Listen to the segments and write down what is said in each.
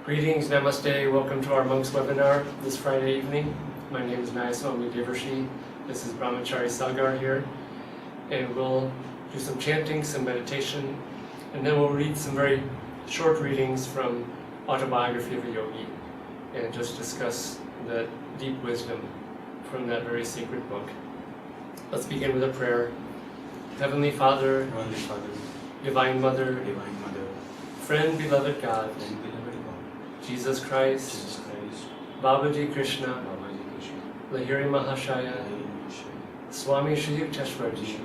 Greetings, Namaste, welcome to our monks webinar this Friday evening. My name is Nayaswami Devarshi. This is Brahmachari Sagar here. And we'll do some chanting, some meditation, and then we'll read some very short readings from Autobiography of a Yogi and just discuss the deep wisdom from that very sacred book. Let's begin with a prayer. Heavenly Father, Divine Mother, Friend, beloved God, Jesus Christ, Babaji Krishna, Lahiri Mahashaya, Swami Shri Yukteswarji,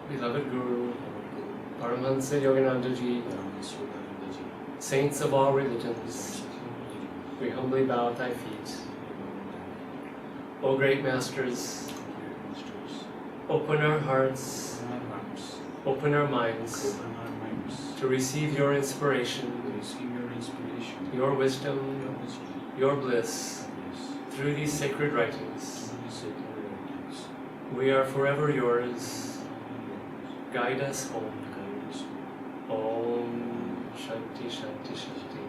beloved Guru, Paramahansa Yogananda Ji, saints of all religions, we humbly bow at thy feet. O great masters, open our hearts, open our minds to receive your inspiration, your wisdom, your bliss through these sacred writings. We are forever yours. Guide us home. Om Shanti Shanti Shanti.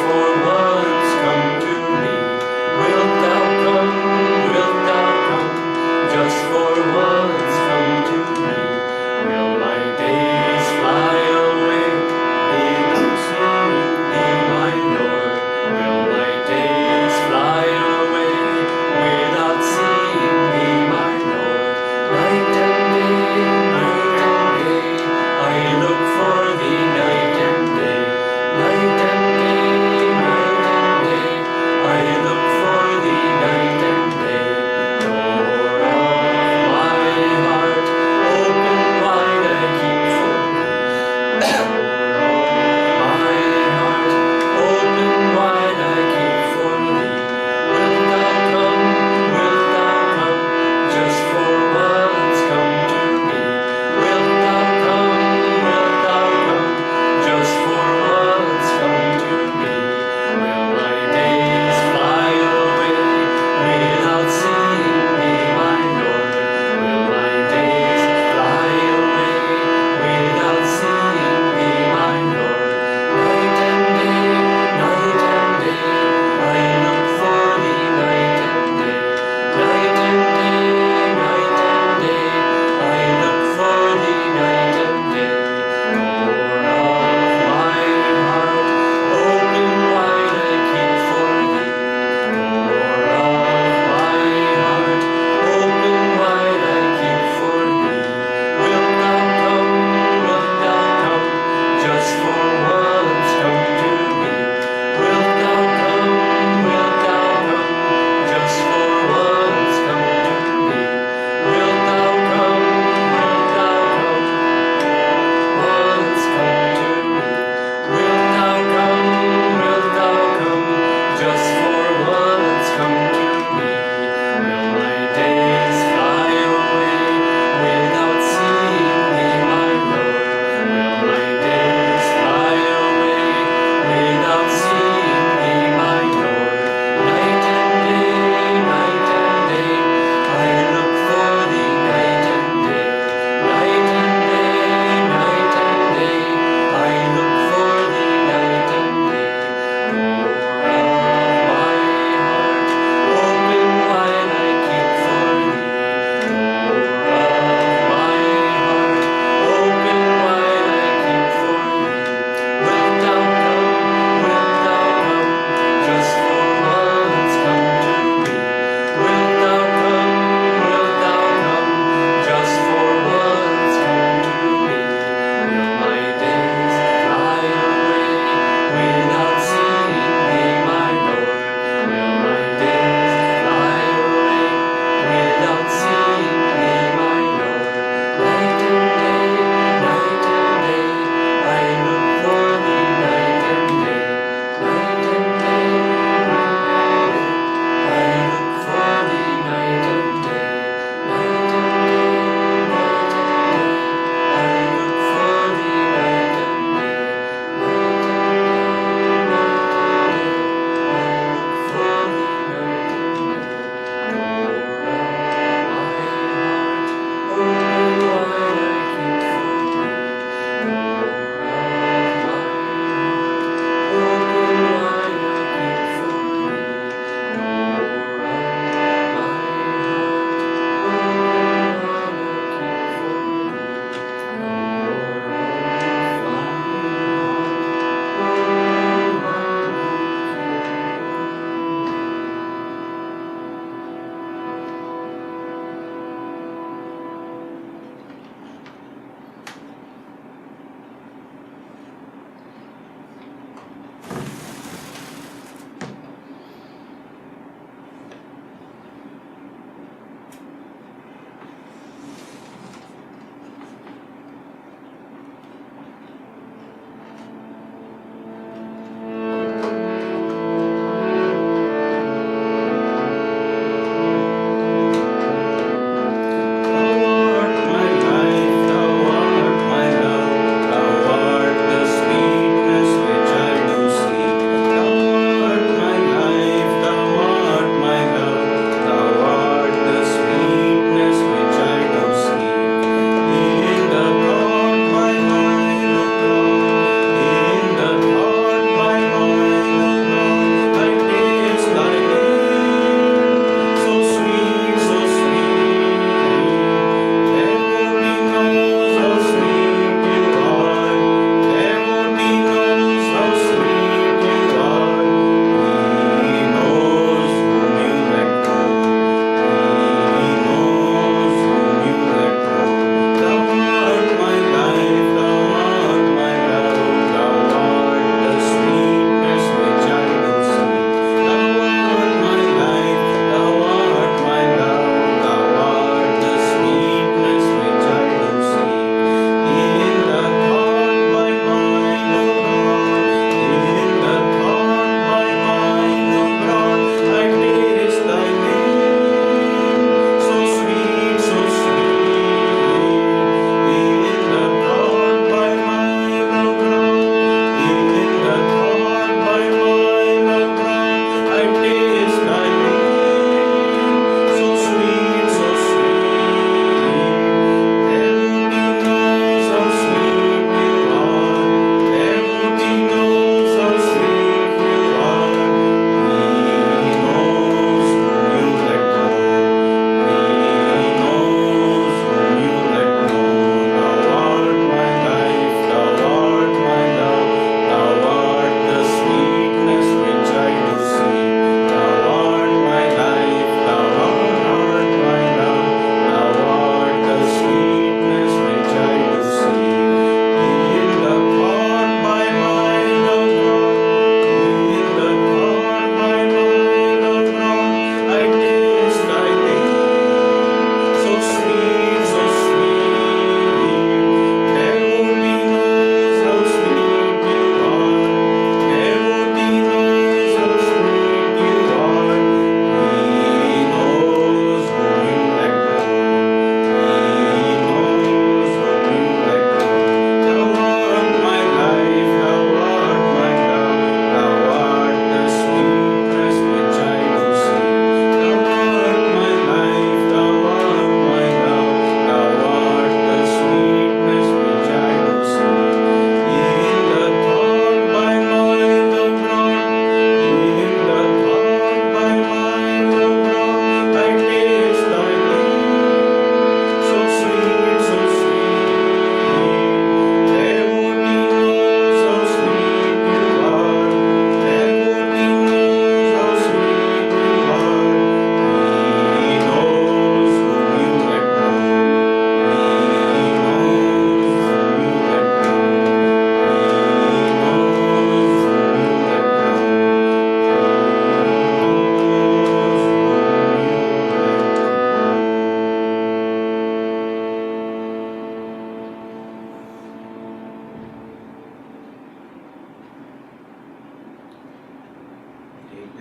For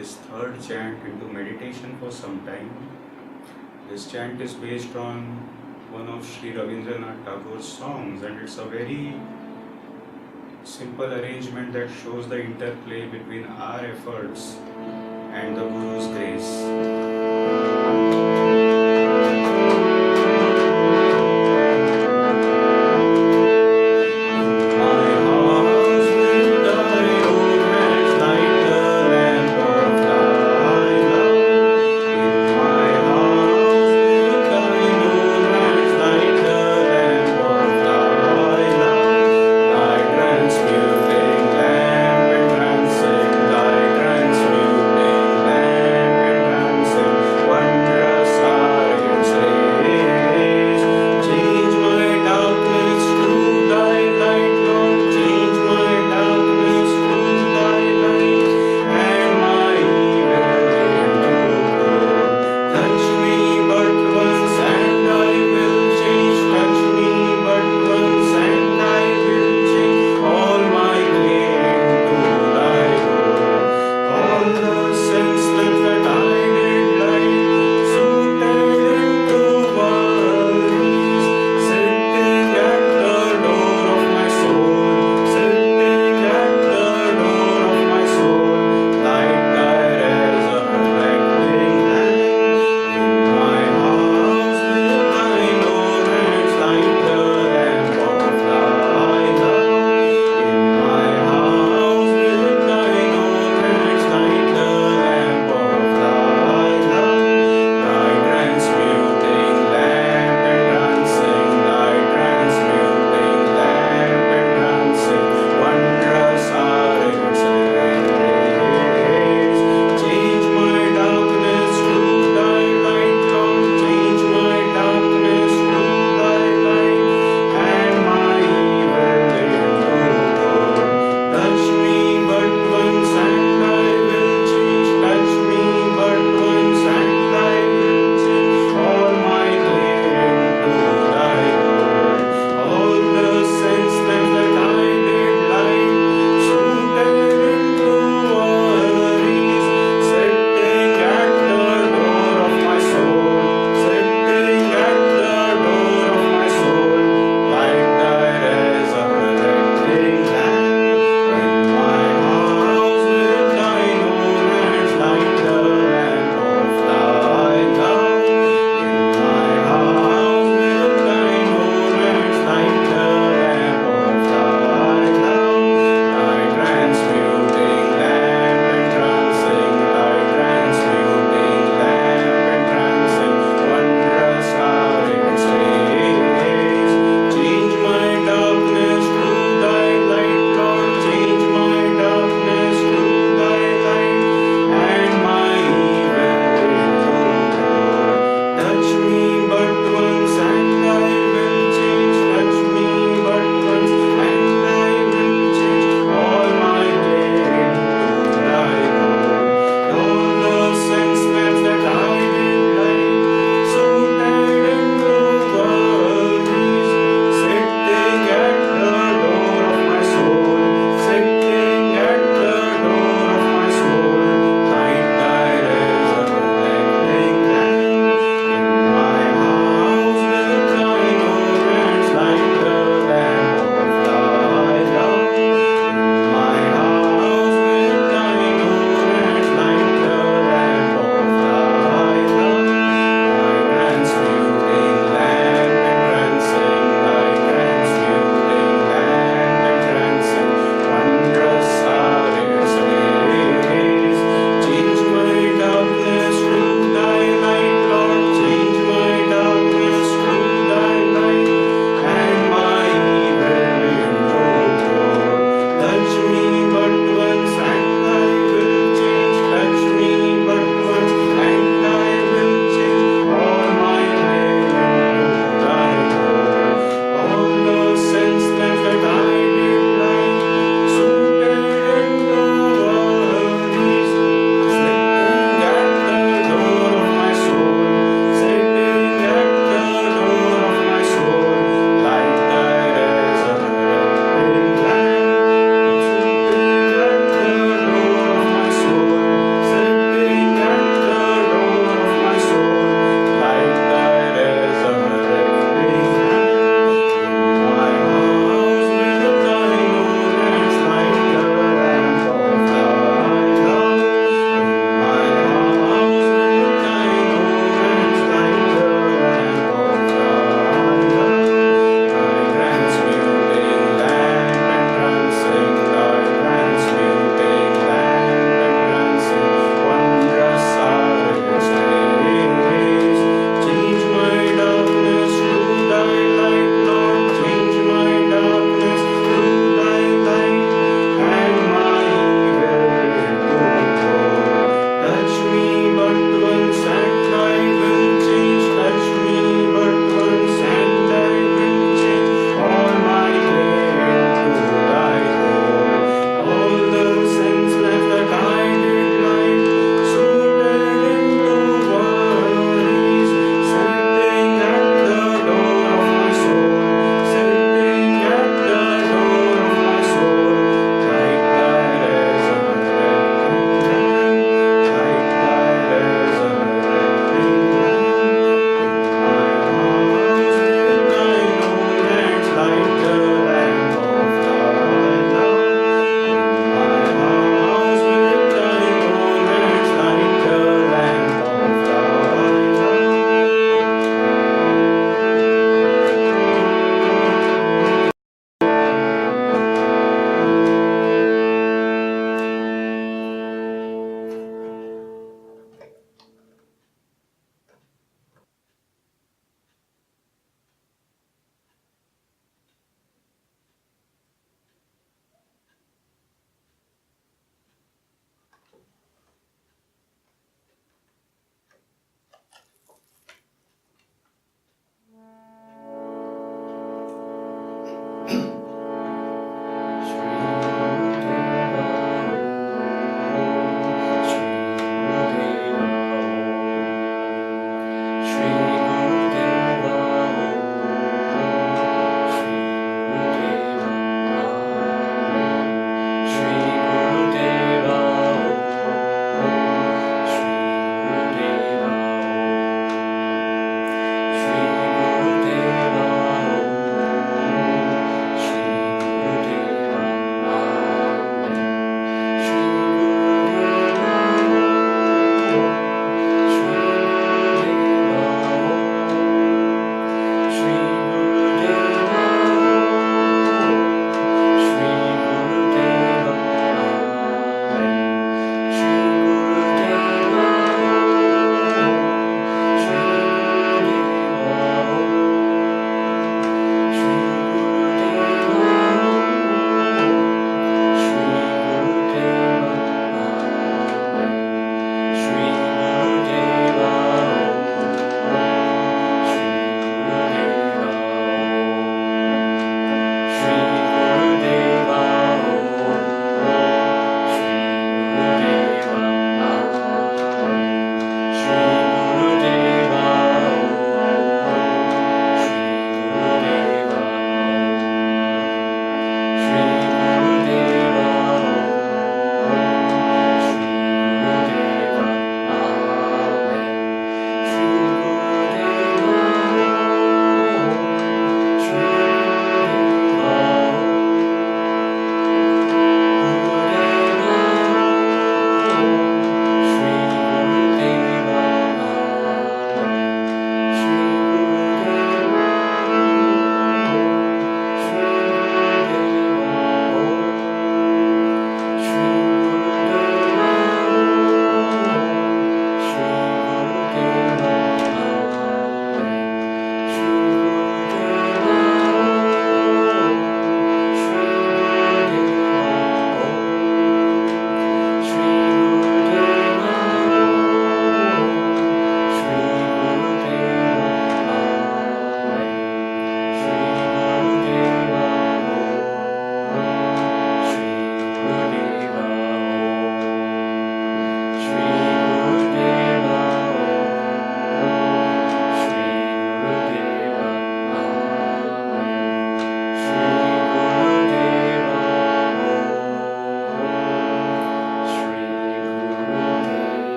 this third chant into meditation for some time. This chant is based on one of Sri Rabindranath Tagore's songs, and it's a very simple arrangement that shows the interplay between our efforts and the Guru's grace. One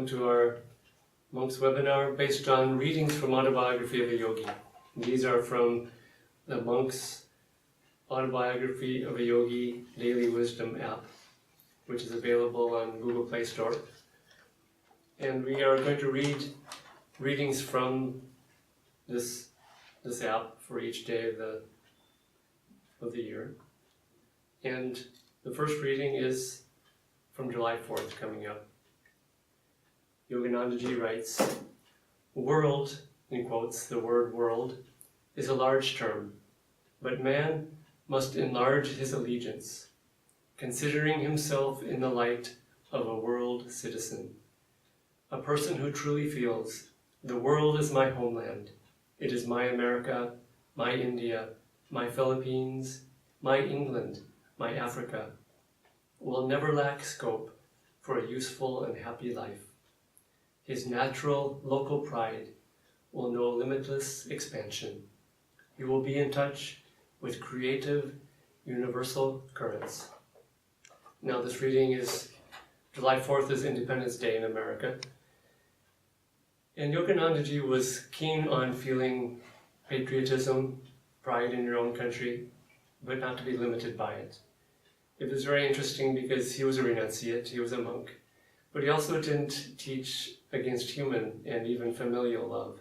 to our Monks webinar based on readings from Autobiography of a Yogi. These are from the Monks Autobiography of a Yogi Daily Wisdom app, which is available on Google Play Store. And we are going to read readings from this app for each day of the year. And the first reading is from July 4th, coming up. Yoganandaji writes, "World," in quotes, the word world, is a large term, but man must enlarge his allegiance, considering himself in the light of a world citizen. A person who truly feels, the world is my homeland, it is my America, my India, my Philippines, my England, my Africa, will never lack scope for a useful and happy life. His natural local pride will know limitless expansion. He will be in touch with creative, universal currents." Now this reading is, July 4th is Independence Day in America. And Yoganandaji was keen on feeling patriotism, pride in your own country, but not to be limited by it. It was very interesting because he was a renunciate, he was a monk, but he also didn't teach against human and even familial love.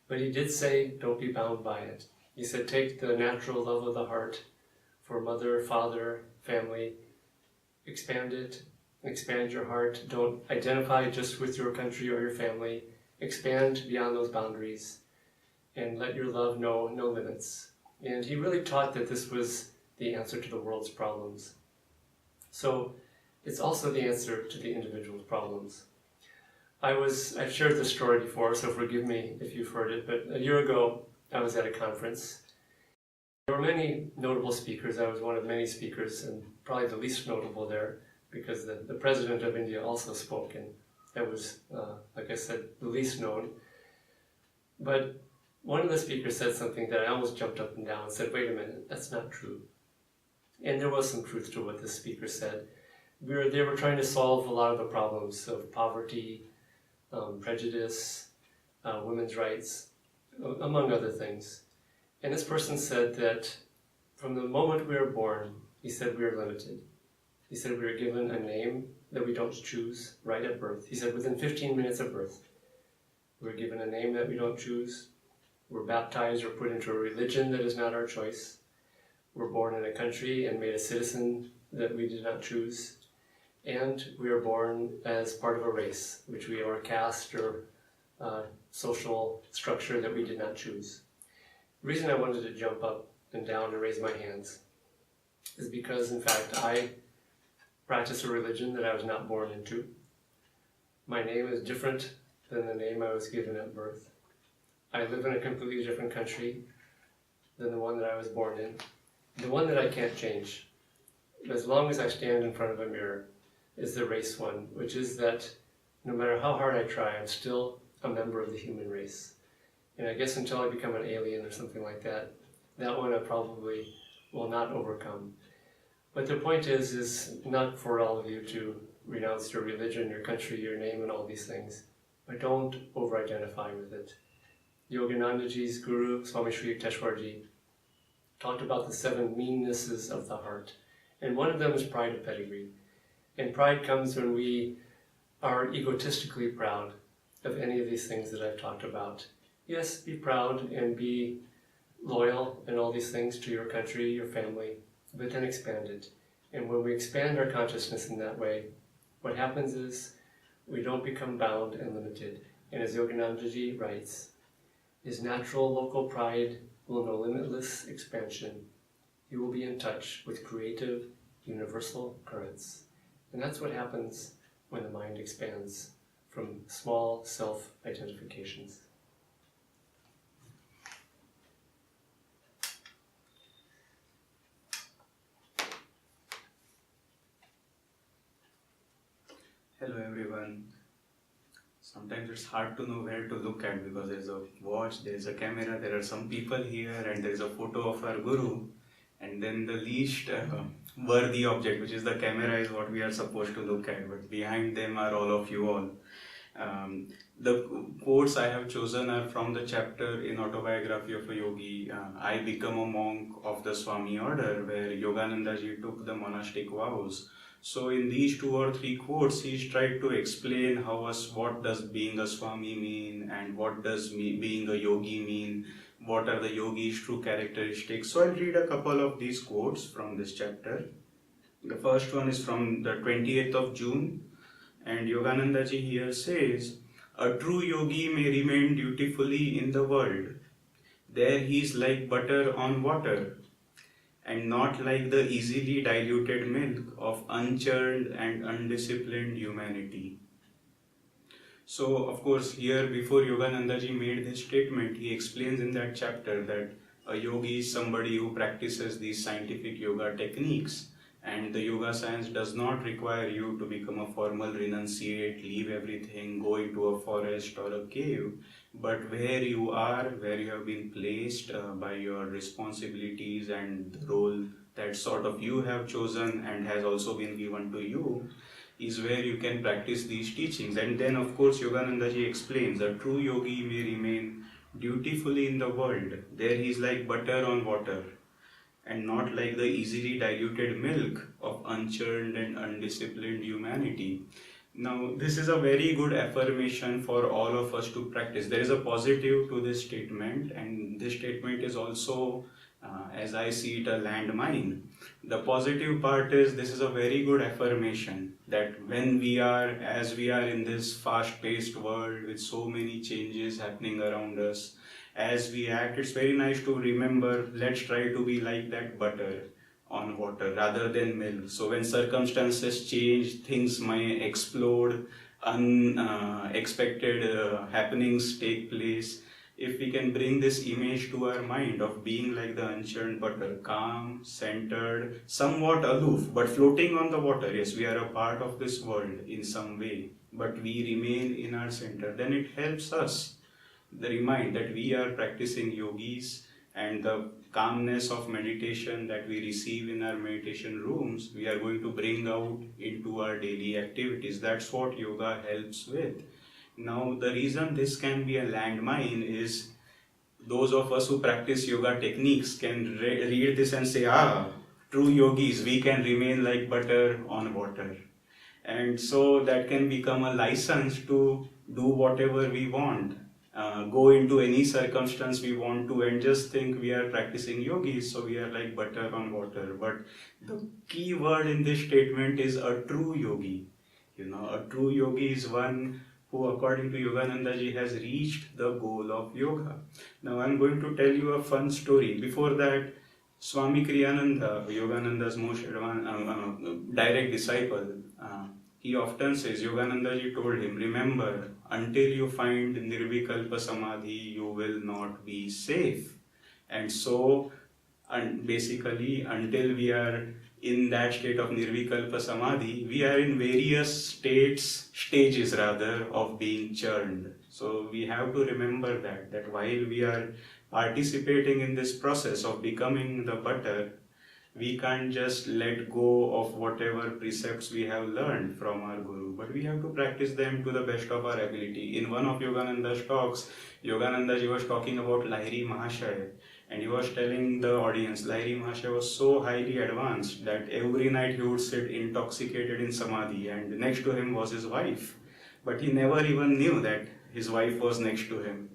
But he did say, don't be bound by it. He said, take the natural love of the heart for mother, father, family, expand it, expand your heart. Don't identify just with your country or your family. Expand beyond those boundaries and let your love know no limits. And he really taught that this was the answer to the world's problems. So it's also the answer to the individual's problems. I've shared this story before, so forgive me if you've heard it, but a year ago I was at a conference. There were many notable speakers. I was one of many speakers, and probably the least notable there, because the President of India also spoke, and that was, like I said, the least known. But one of the speakers said something that I almost jumped up and down and said, wait a minute, that's not true. And there was some truth to what this speaker said. They were trying to solve a lot of the problems of poverty, prejudice, women's rights, among other things. And this person said that from the moment we are born, he said we are limited. He said we are given a name that we don't choose right at birth. He said within 15 minutes of birth, we're given a name that we don't choose. We're baptized or put into a religion that is not our choice. We're born in a country and made a citizen that we did not choose. And we are born as part of a race, which we are a caste or social structure that we did not choose. The reason I wanted to jump up and down and raise my hands is because, in fact, I practice a religion that I was not born into. My name is different than the name I was given at birth. I live in a completely different country than the one that I was born in. The one that I can't change, as long as I stand in front of a mirror, is the race one, which is that no matter how hard I try, I'm still a member of the human race. And I guess until I become an alien or something like that, that one I probably will not overcome. But the point is not for all of you to renounce your religion, your country, your name, and all these things, but don't over-identify with it. Yoganandaji's guru, Swami Sri Yukteswarji, talked about the 7 meannesses of the heart. And one of them is pride of pedigree. And pride comes when we are egotistically proud of any of these things that I've talked about. Yes, be proud and be loyal and all these things to your country, your family, but then expand it. And when we expand our consciousness in that way, what happens is we don't become bound and limited. And as Yoganandaji writes, his natural local pride will know limitless expansion. He will be in touch with creative, universal currents. And that's what happens when the mind expands from small self-identifications. Hello everyone. Sometimes it's hard to know where to look at because there's a watch, there's a camera, there are some people here, and there's a photo of our guru, and then the least worthy object, which is the camera, is what we are supposed to look at, but behind them are all of you all. The quotes I have chosen are from the chapter in Autobiography of a Yogi, I Become a Monk of the Swami Order, where Yogananda ji took the monastic vows. So in these 2 or 3 quotes, he's tried to explain what does being a Swami mean, and what does being a Yogi mean, what are the Yogi's true characteristics. So I'll read a couple of these quotes from this chapter. The first one is from the 28th of June, and Yogananda ji here says, a true yogi may remain dutifully in the world. There he is like butter on water, and not like the easily diluted milk of unchurned and undisciplined humanity. So, of course, here before Yogananda ji made this statement, he explains in that chapter that a yogi is somebody who practices these scientific yoga techniques, and the yoga science does not require you to become a formal renunciate, leave everything, go into a forest or a cave, but where you are, where you have been placed by your responsibilities and the role that sort of you have chosen and has also been given to you, is where you can practice these teachings. And then, of course, Yogananda ji explains a true yogi may remain dutifully in the world. There he is like butter on water, and not like the easily diluted milk of unchurned and undisciplined humanity. Now, this is a very good affirmation for all of us to practice. There is a positive to this statement, and this statement is also, as I see it, a landmine. The positive part is this is a very good affirmation that as we are in this fast-paced world with so many changes happening around us, as we act, it's very nice to remember, let's try to be like that butter on water rather than milk. So when circumstances change, things might explode, unexpected happenings take place. If we can bring this image to our mind of being like the unchurned butter, calm, centered, somewhat aloof, but floating on the water. Yes, we are a part of this world in some way, but we remain in our center. Then it helps us remind that we are practicing yogis, and the calmness of meditation that we receive in our meditation rooms, we are going to bring out into our daily activities. That's what yoga helps with. Now, the reason this can be a landmine is those of us who practice yoga techniques can read this and say, true yogis, we can remain like butter on water. And so that can become a license to do whatever we want. Go into any circumstance we want to and just think we are practicing yogis, so we are like butter on water. But the key word in this statement is a true yogi. A true yogi is one who, according to Yogananda ji, has reached the goal of yoga. Now I'm going to tell you a fun story. Before that, Swami Kriyananda, Yogananda's most direct disciple, he often says, Yogananda ji told him, remember, until you find Nirvikalpa Samadhi, you will not be safe. And so, basically, until we are in that state of Nirvikalpa Samadhi, we are in various stages of being churned. So we have to remember that while we are participating in this process of becoming the butter, we can't just let go of whatever precepts we have learned from our Guru, but we have to practice them to the best of our ability. In one of Yogananda's talks, Yogananda ji was talking about Lahiri Mahashaya, and he was telling the audience, Lahiri Mahashaya was so highly advanced that every night he would sit intoxicated in Samadhi, and next to him was his wife. But he never even knew that his wife was next to him.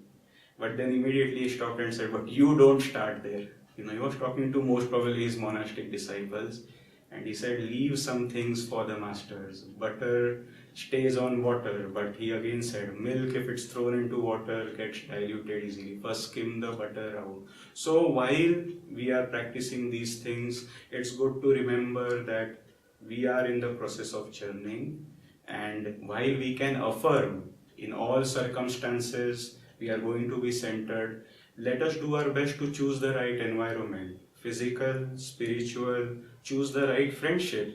But then immediately he stopped and said, but you don't start there. He was talking to most probably his monastic disciples, and he said, leave some things for the masters. Butter stays on water, but he again said, milk, if it's thrown into water, gets diluted easily. First skim the butter out. So while we are practicing these things, it's good to remember that we are in the process of churning, and while we can affirm in all circumstances we are going to be centered, let us do our best to choose the right environment, physical, spiritual, choose the right friendship.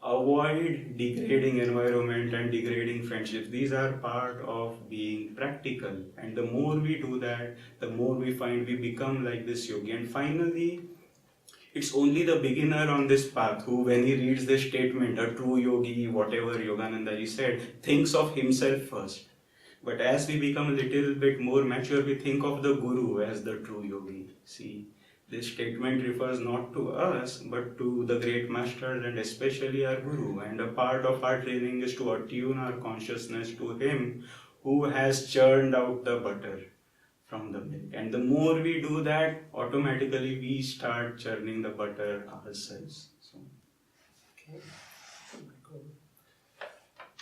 Avoid degrading environment and degrading friendships. These are part of being practical. And the more we do that, the more we find we become like this yogi. And finally, it's only the beginner on this path who, when he reads this statement, a true yogi, whatever Yogananda ji said, thinks of himself first. But as we become a little bit more mature, we think of the Guru as the true yogi. See, this statement refers not to us, but to the great masters and especially our Guru. And a part of our training is to attune our consciousness to him who has churned out the butter from the milk. And the more we do that, automatically we start churning the butter ourselves. So, Okay.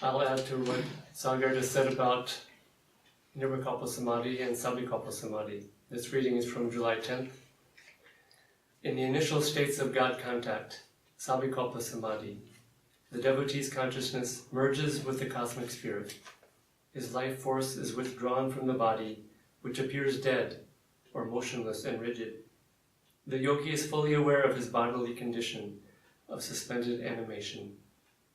I'll add to what Sagar just said about Nirvikalpa Samadhi and Sabhikalpa Samadhi. This reading is from July 10th. In the initial states of God contact, Sabhikalpa Samadhi, the devotee's consciousness merges with the cosmic spirit. His life force is withdrawn from the body, which appears dead or motionless and rigid. The yogi is fully aware of his bodily condition of suspended animation.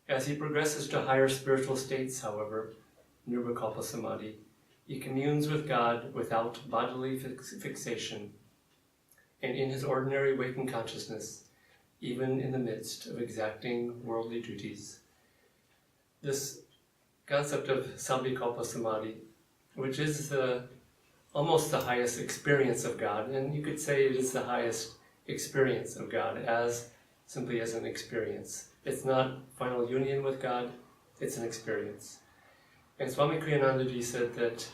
As he progresses to higher spiritual states, however, Nirvikalpa Samadhi, he communes with God without bodily fixation, and in his ordinary waking consciousness, even in the midst of exacting worldly duties. This concept of Sabhikalpa Samadhi, which is almost the highest experience of God, and you could say it is the highest experience of God as simply as an experience. It's not final union with God, it's an experience. And Swami Kriyanandaji said that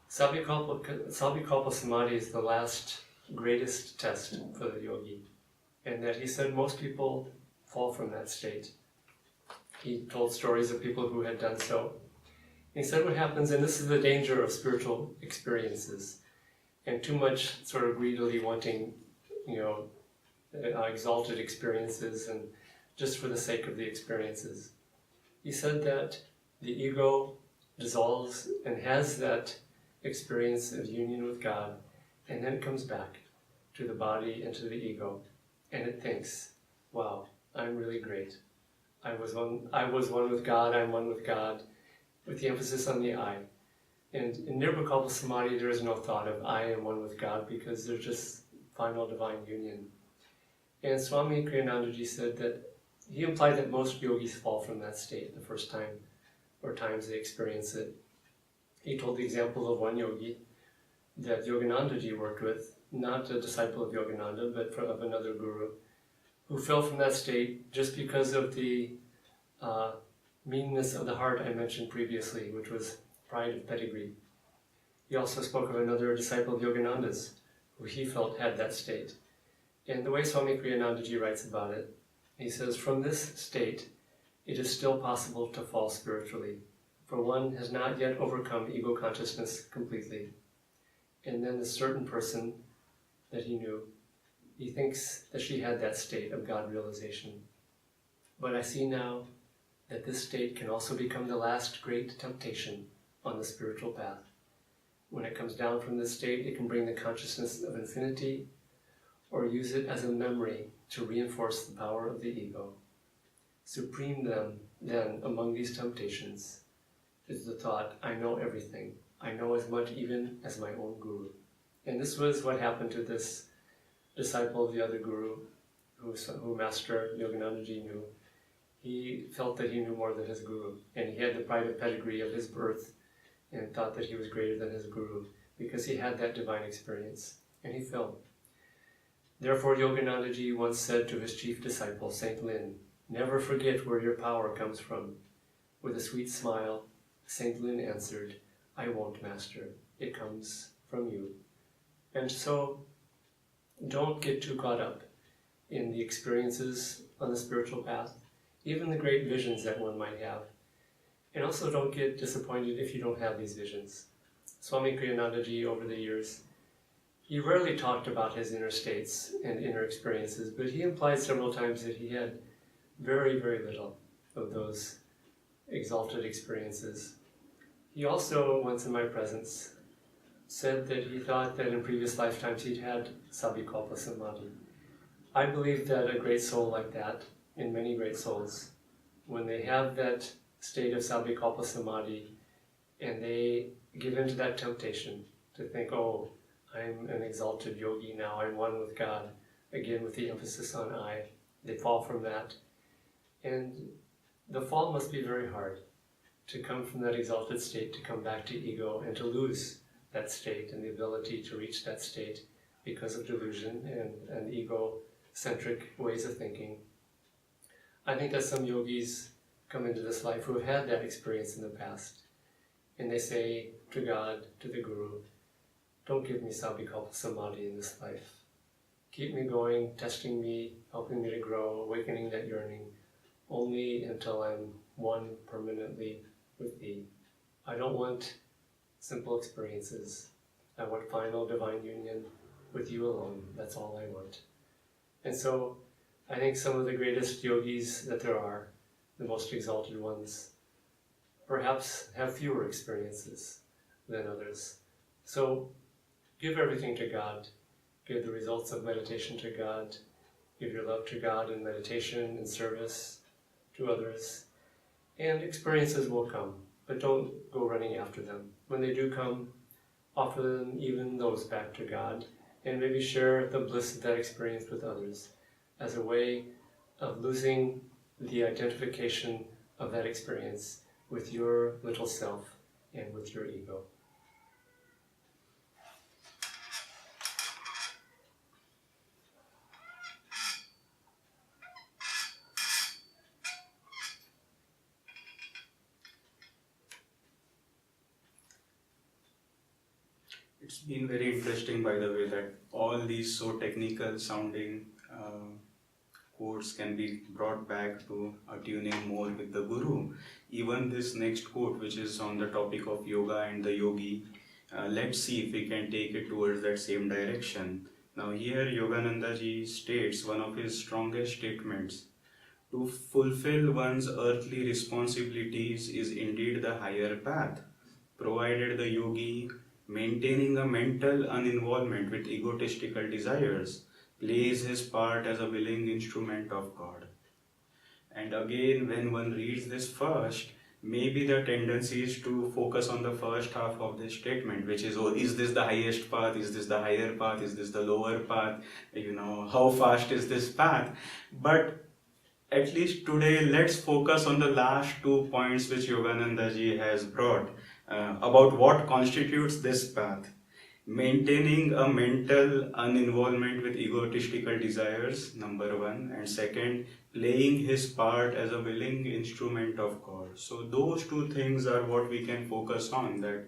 Sabhikalpa Samadhi is the last greatest test for the yogi, and that he said most people fall from that state. He told stories of people who had done so. He said what happens, and this is the danger of spiritual experiences, and too much sort of greedily wanting, exalted experiences and just for the sake of the experiences. He said that the ego dissolves and has that experience of union with God, and then it comes back to the body and to the ego, and it thinks, wow, I'm really great. I was one with God, I'm one with God, with the emphasis on the I. And in Nirvikalpa Samadhi there is no thought of I am one with God, because there's just final divine union. And Swami Kriyanandaji said that he implied that most yogis fall from that state the first time or times they experience it. He told the example of one yogi that Yoganandaji worked with, not a disciple of Yogananda, but of another guru, who fell from that state just because of the meanness of the heart I mentioned previously, which was pride of pedigree. He also spoke of another disciple of Yogananda's, who he felt had that state. And the way Swami Kriyanandaji writes about it, he says, from this state, it is still possible to fall spiritually, for one has not yet overcome ego consciousness completely. And then this certain person that he knew, he thinks that she had that state of God realization. But I see now that this state can also become the last great temptation on the spiritual path. When it comes down from this state, it can bring the consciousness of infinity, or use it as a memory to reinforce the power of the ego. Supreme then among these temptations is the thought, I know everything. I know as much even as my own guru. And this was what happened to this disciple of the other guru, who Master Yoganandaji knew. He felt that he knew more than his guru, and he had the pride of pedigree of his birth, and thought that he was greater than his guru, because he had that divine experience, and he fell. Therefore Yoganandaji once said to his chief disciple, Saint Lin, never forget where your power comes from. With a sweet smile, Saint Lin answered, I won't, Master. It comes from you. And so, don't get too caught up in the experiences on the spiritual path, even the great visions that one might have. And also don't get disappointed if you don't have these visions. Swami Kriyanandaji, over the years, he rarely talked about his inner states and inner experiences, but he implied several times that he had very, very little of those exalted experiences. He also, once in my presence, said that he thought that in previous lifetimes he'd had Sabhikalpa Samadhi. I believe that a great soul like that, in many great souls, when they have that state of Sabhikalpa Samadhi and they give into that temptation to think, oh, I'm an exalted yogi now, I'm one with God, again with the emphasis on I, they fall from that. And the fall must be very hard, to come from that exalted state, to come back to ego and to lose that state and the ability to reach that state because of delusion and ego-centric ways of thinking. I think that some yogis come into this life who have had that experience in the past, and they say to God, to the Guru, don't give me Sabikalpa Samadhi in this life. Keep me going, testing me, helping me to grow, awakening that yearning, only until I'm one permanently with Thee. I don't want simple experiences. I want final divine union with You alone. That's all I want. And so I think some of the greatest yogis that there are, the most exalted ones, perhaps have fewer experiences than others. So give everything to God. Give the results of meditation to God. Give your love to God in meditation and service to others. And experiences will come, but don't go running after them. When they do come, offer them, even those, back to God, and maybe share the bliss of that experience with others as a way of losing the identification of that experience with your little self and with your ego. It's been very interesting, by the way, that all these so technical sounding quotes can be brought back to attuning more with the Guru. Even this next quote, which is on the topic of yoga and the yogi, let's see if we can take it towards that same direction. Now here Yogananda ji states one of his strongest statements: to fulfill one's earthly responsibilities is indeed the higher path, provided the yogi, maintaining a mental uninvolvement with egotistical desires, plays his part as a willing instrument of God. And again, when one reads this first, maybe the tendency is to focus on the first half of this statement, which is, oh, is this the highest path? Is this the higher path? Is this the lower path? How fast is this path? But at least today, let's focus on the last 2 points which Yogananda ji has brought about what constitutes this path. Maintaining a mental uninvolvement with egotistical desires, number one, and second, playing his part as a willing instrument of God. So those two things are what we can focus on, that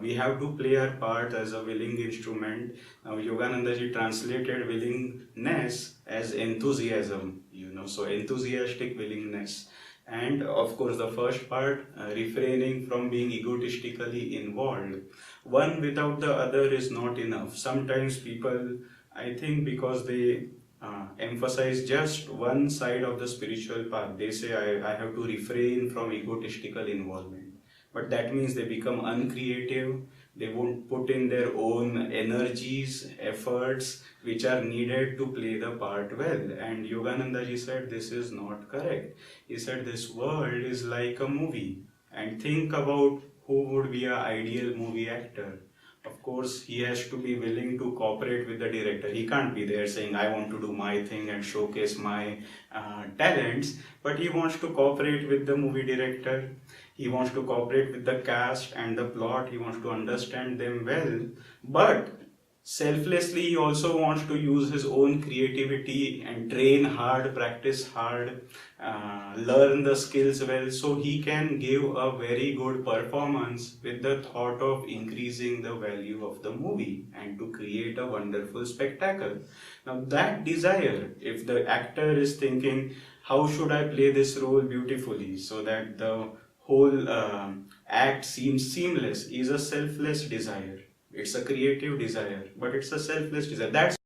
we have to play our part as a willing instrument. Now Yogananda ji translated willingness as enthusiasm, so enthusiastic willingness. And of course the first part, refraining from being egotistically involved. One without the other is not enough. Sometimes people, I think because they emphasize just one side of the spiritual path, they say I have to refrain from egotistical involvement. But that means they become uncreative, they won't put in their own energies, efforts, which are needed to play the part well. And Yogananda ji said this is not correct. He said this world is like a movie, and think about who would be an ideal movie actor. Of course, he has to be willing to cooperate with the director. He can't be there saying, I want to do my thing and showcase my talents, but he wants to cooperate with the movie director. He wants to cooperate with the cast and the plot. He wants to understand them well. But selflessly, he also wants to use his own creativity and train hard, practice hard, learn the skills well, so he can give a very good performance with the thought of increasing the value of the movie and to create a wonderful spectacle. Now that desire, if the actor is thinking, how should I play this role beautifully so that the whole act seems seamless, is a selfless desire. It's a creative desire, but it's a selfless desire. That's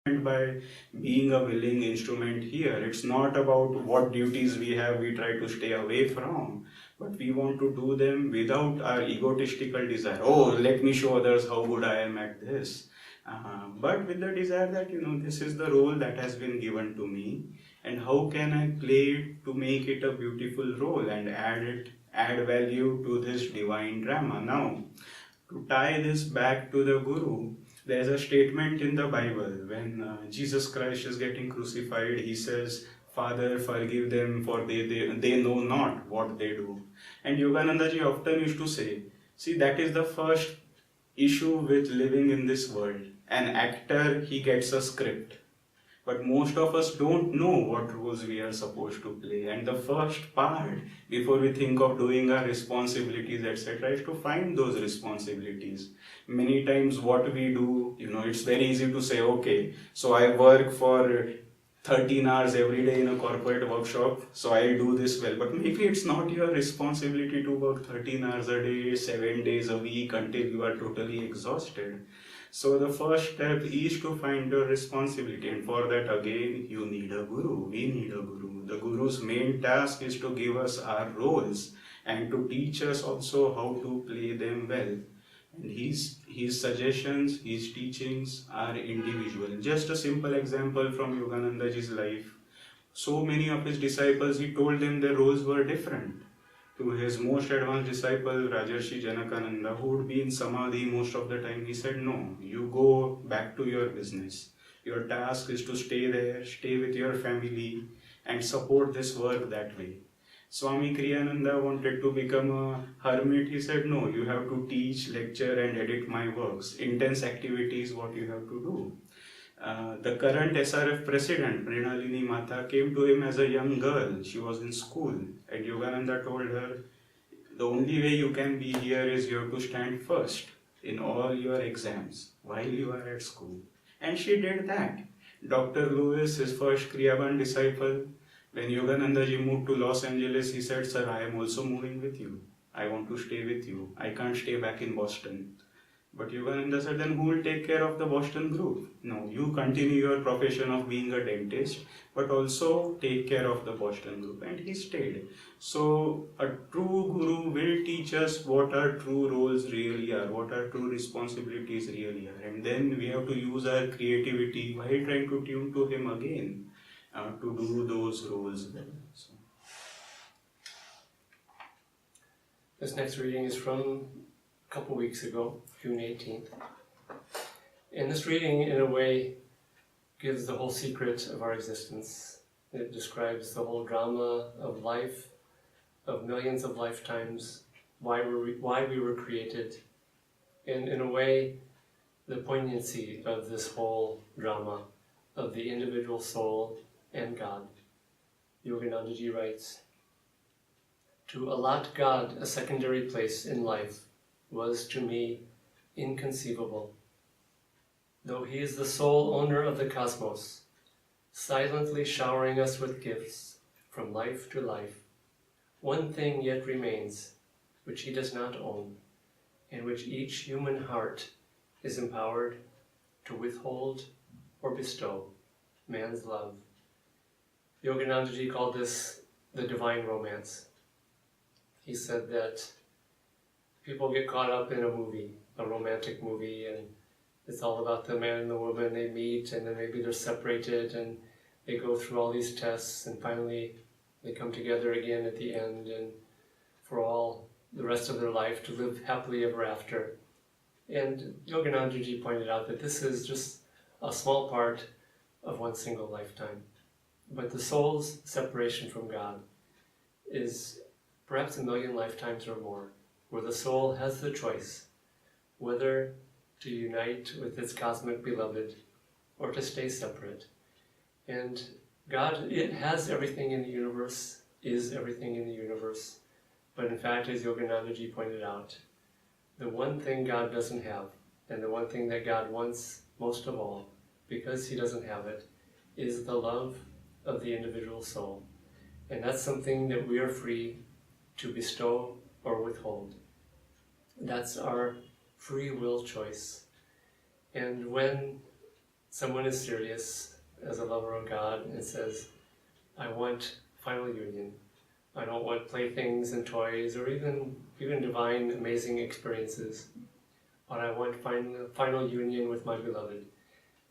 meant by being a willing instrument here. It's not about what duties we have, we try to stay away from, but we want to do them without our egotistical desire. Oh, let me show others how good I am at this. But with the desire that, this is the role that has been given to me, and how can I play it to make it a beautiful role and add value to this divine drama. Now, to tie this back to the Guru, there is a statement in the Bible when Jesus Christ is getting crucified. He says, Father, forgive them, for they know not what they do. And Yogananda ji often used to say, see, that is the first issue with living in this world. An actor, he gets a script. But most of us don't know what roles we are supposed to play. And the first part, before we think of doing our responsibilities, etc., is to find those responsibilities. Many times, what we do, it's very easy to say, okay, so I work for 13 hours every day in a corporate workshop, so I'll do this well. But maybe it's not your responsibility to work 13 hours a day, 7 days a week until you are totally exhausted. So the first step is to find your responsibility, and for that again you need a guru. We need a guru. The guru's main task is to give us our roles and to teach us also how to play them well. And his suggestions, his teachings are individual. Just a simple example from Yogananda ji's life. So many of his disciples, he told them their roles were different. To his most advanced disciple, Rajarshi Janakananda, who would be in Samadhi most of the time, he said, no, you go back to your business. Your task is to stay there, stay with your family, and support this work that way. Swami Kriyananda wanted to become a hermit. He said, no, you have to teach, lecture, and edit my works. Intense activity is what you have to do. The current SRF president, Mrinalini Mata, came to him as a young girl. She was in school, and Yogananda told her, the only way you can be here is you have to stand first in all your exams while you are at school. And she did that. Dr. Lewis, his first Kriyaban disciple, when Yogananda ji moved to Los Angeles, he said, sir, I am also moving with you. I want to stay with you. I can't stay back in Boston. But Yogananda said, then who will take care of the Boston group? No, you continue your profession of being a dentist, but also take care of the Boston group. And he stayed. So a true guru will teach us what our true roles really are, what our true responsibilities really are. And then we have to use our creativity while trying to tune to him again to do those roles well. So. This next reading is from a couple weeks ago, June 18th. And this reading, in a way, gives the whole secret of our existence. It describes the whole drama of life, of millions of lifetimes, why we were created, and in a way, the poignancy of this whole drama of the individual soul and God. Yogananda ji writes, to allot God a secondary place in life was to me inconceivable. Though he is the sole owner of the cosmos, silently showering us with gifts from life to life, one thing yet remains, which he does not own, and which each human heart is empowered to withhold or bestow, man's love. Yogananda ji called this the divine romance. He said that people get caught up in a movie, a romantic movie, and it's all about the man and the woman. They meet, and then maybe they're separated, and they go through all these tests, and finally they come together again at the end, and for all the rest of their life to live happily ever after. And Yogananda ji pointed out that this is just a small part of one single lifetime. But the soul's separation from God is perhaps 1,000,000 lifetimes or more, where the soul has the choice whether to unite with its cosmic beloved or to stay separate. And God, it has everything in the universe, is everything in the universe, but in fact, as Yogananda ji pointed out, the one thing God doesn't have, and the one thing that God wants most of all, because he doesn't have it, is the love of the individual soul. And that's something that we are free to bestow or withhold. That's our free will choice. And when someone is serious as a lover of God and says, I want final union, I don't want playthings and toys or even divine amazing experiences, but I want final union with my beloved.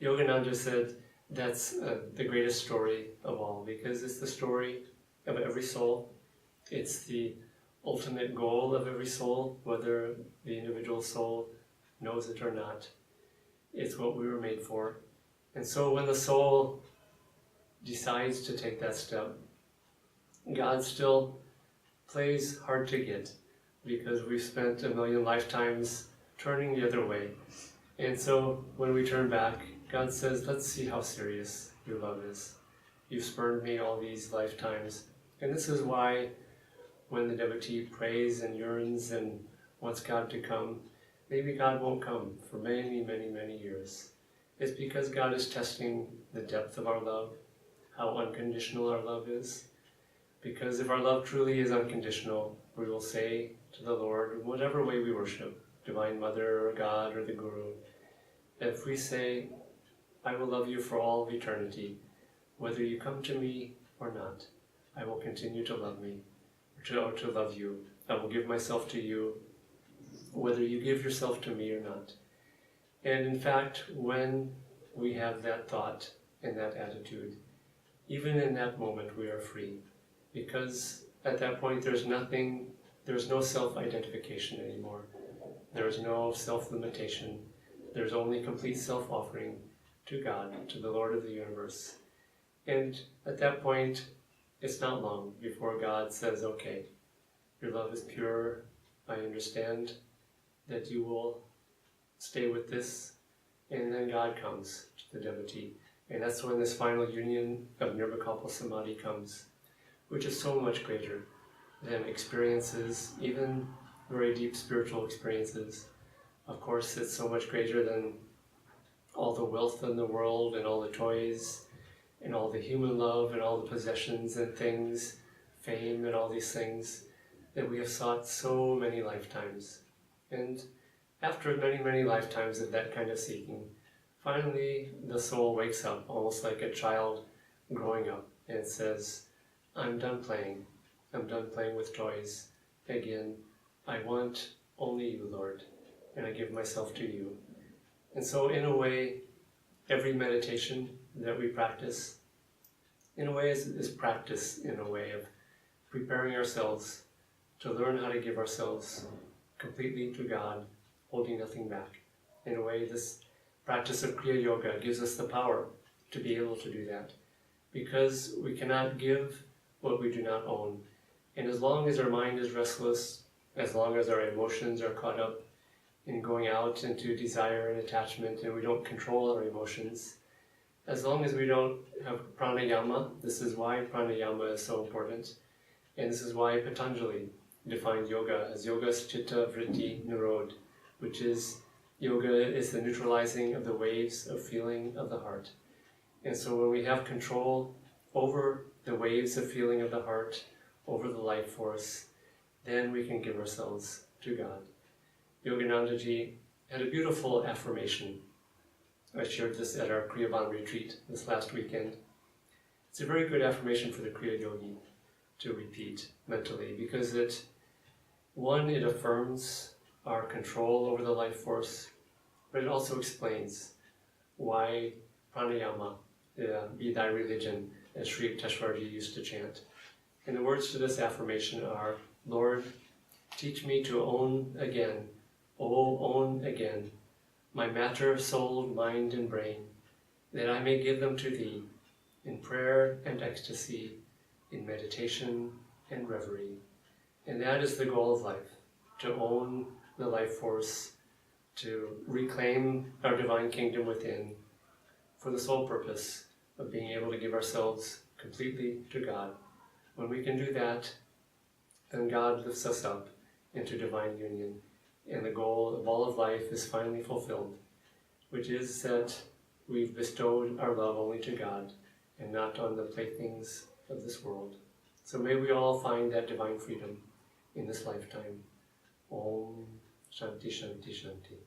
Yogananda said that's the greatest story of all, because it's the story of every soul. It's the ultimate goal of every soul, whether the individual soul knows it or not. It's what we were made for. And so when the soul decides to take that step, God still plays hard to get because we've spent a million lifetimes turning the other way. And so when we turn back, God says, let's see how serious your love is. You've spurned me all these lifetimes. And this is why when the devotee prays and yearns and wants God to come, maybe God won't come for many, many, many years. It's because God is testing the depth of our love, how unconditional our love is. Because if our love truly is unconditional, we will say to the Lord, in whatever way we worship, Divine Mother or God or the Guru, if we say, I will love you for all of eternity, whether you come to me or not, I will continue to love me, or to love you. I will give myself to you, whether you give yourself to me or not. And in fact, when we have that thought and that attitude, even in that moment we are free. Because at that point there's no self-identification anymore. There is no self-limitation. There's only complete self-offering to God, to the Lord of the universe. And at that point, it's not long before God says, okay, your love is pure, I understand that you will stay with this, and then God comes to the devotee. And that's when this final union of Nirvikalpa Samadhi comes, which is so much greater than experiences, even very deep spiritual experiences. Of course, it's so much greater than all the wealth in the world and all the toys and all the human love and all the possessions and things, fame and all these things that we have sought so many lifetimes. And after many, many lifetimes of that kind of seeking, finally the soul wakes up almost like a child growing up and says, I'm done playing. I'm done playing with toys. Again, I want only you, Lord, and I give myself to you. And so in a way, every meditation that we practice, in a way is practice in a way of preparing ourselves to learn how to give ourselves completely to God, holding nothing back. In a way, this practice of Kriya Yoga gives us the power to be able to do that, because we cannot give what we do not own. And as long as our mind is restless, as long as our emotions are caught up in going out into desire and attachment and we don't control our emotions, as long as we don't have pranayama, this is why pranayama is so important, and this is why Patanjali defined yoga as yogas chitta vritti nirod, which is yoga is the neutralizing of the waves of feeling of the heart. And so when we have control over the waves of feeling of the heart, over the life force, then we can give ourselves to God. Yoganandaji had a beautiful affirmation. I shared this at our Kriyaban retreat this last weekend. It's a very good affirmation for the Kriya Yogi to repeat mentally, because it affirms our control over the life force, but it also explains why pranayama, be thy religion, as Sri Yukteswarji used to chant. And the words to this affirmation are, Lord, teach me to own again, own again, my matter, soul, mind, and brain, that I may give them to Thee in prayer and ecstasy, in meditation and reverie. And that is the goal of life, to own the life force, to reclaim our divine kingdom within, for the sole purpose of being able to give ourselves completely to God. When we can do that, then God lifts us up into divine union, and the goal of all of life is finally fulfilled, which is that we've bestowed our love only to God and not on the playthings of this world. So may we all find that divine freedom in this lifetime. Om Shanti Shanti Shanti.